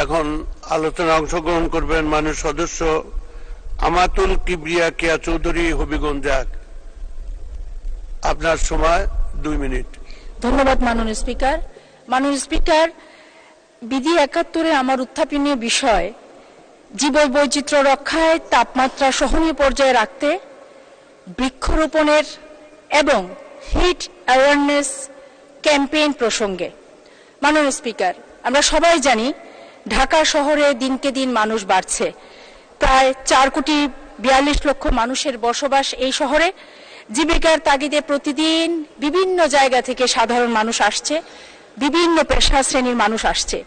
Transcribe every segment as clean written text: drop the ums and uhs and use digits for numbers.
এখন আলোচনা অংশগ্রহণ করবেন মাননীয় সদস্য আমাতুল কিবরিয়া কেয়া চৌধুরী হবিগঞ্জ। আপনার সময় 2 মিনিট। ধন্যবাদ মাননীয় স্পিকার। মাননীয় স্পিকার, বিধি 71-এ আমার উত্থাপনীয় বিষয় জীববৈচিত্র্য রক্ষায় তাপমাত্রা সহনীয় পর্যায়ে রাখতে বৃক্ষরোপণের এবং হিট অ্যাওয়ারনেস ক্যাম্পেইন প্রসঙ্গে। মাননীয় স্পিকার, আমরা সবাই জানি ঢাকা শহরে দিনকে দিন মানুষ বাড়ছে। প্রায় 4,42,00,000 মানুষের বসবাস এই শহরে। জীবিকার তাগিদে প্রতিদিন বিভিন্ন জায়গা থেকে সাধারণ মানুষ আসছে, বিভিন্ন পেশা শ্রেণীর মানুষ আসছে।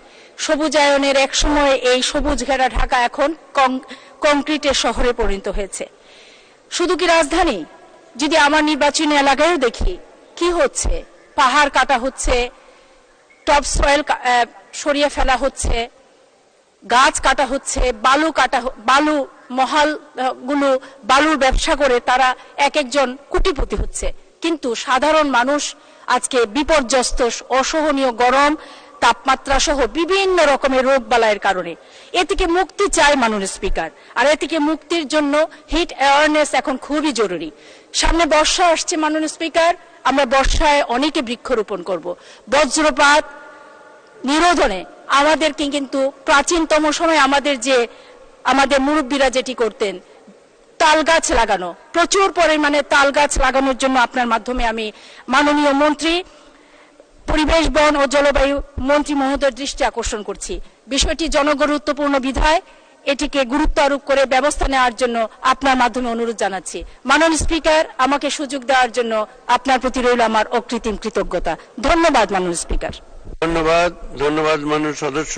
সবুজায়নের এক সময় এই সবুজ ঘেরা ঢাকা এখন কংক্রিটের শহরে পরিণত হয়েছে। শুধু কি রাজধানী, যদি আমার নির্বাচনী এলাকায়ও দেখি কি হচ্ছে, পাহাড় কাটা হচ্ছে, টপ সয়েল সরিয়ে ফেলা হচ্ছে, গাছ কাটা হচ্ছে, বালু মহালগুলো বালুর ব্যবসা করে তারা এক একজন কোটিপতি হচ্ছে। কিন্তু সাধারণ মানুষ আজকে বিপর্যস্ত, অসহনীয় গরম, তাপমাত্রা সহ বিভিন্ন রকমের রোগ বালাইয়ের কারণে। এ থেকে মুক্তি চাই মাননীয় স্পিকার। আর এ থেকে মুক্তির জন্য হিট অ্যাওয়ারনেস এখন খুবই জরুরি। সামনে বর্ষা আসছে মাননীয় স্পিকার, আমরা বর্ষায় অনেকে বৃক্ষরোপণ করব। বজ্রপাত নিরোধনে আমাদেরকে কিন্তু প্রাচীনতম সময় আমাদের মুরব্বীরা যেটি করতেন, তাল গাছ লাগানো, প্রচুর পরিমাণে তাল গাছ লাগানোর জন্য আপনার মাধ্যমে আমি মাননীয় মন্ত্রী পরিবেশ, বন ও জলবায়ু মন্ত্রী মহোদয়ের দৃষ্টি আকর্ষণ করছি। বিষয়টি জনগুরুত্বপূর্ণ বিধায় এটিকে গুরুত্ব আরোপ করে ব্যবস্থা নেওয়ার জন্য আপনার মাধ্যমে অনুরোধ জানাচ্ছি। মাননীয় স্পিকার, আমাকে সুযোগ দেওয়ার জন্য আপনার প্রতি রইল আমার অকৃত্রিম কৃতজ্ঞতা। ধন্যবাদ মাননীয় স্পিকার। ধন্যবাদ মাননীয় সদস্য।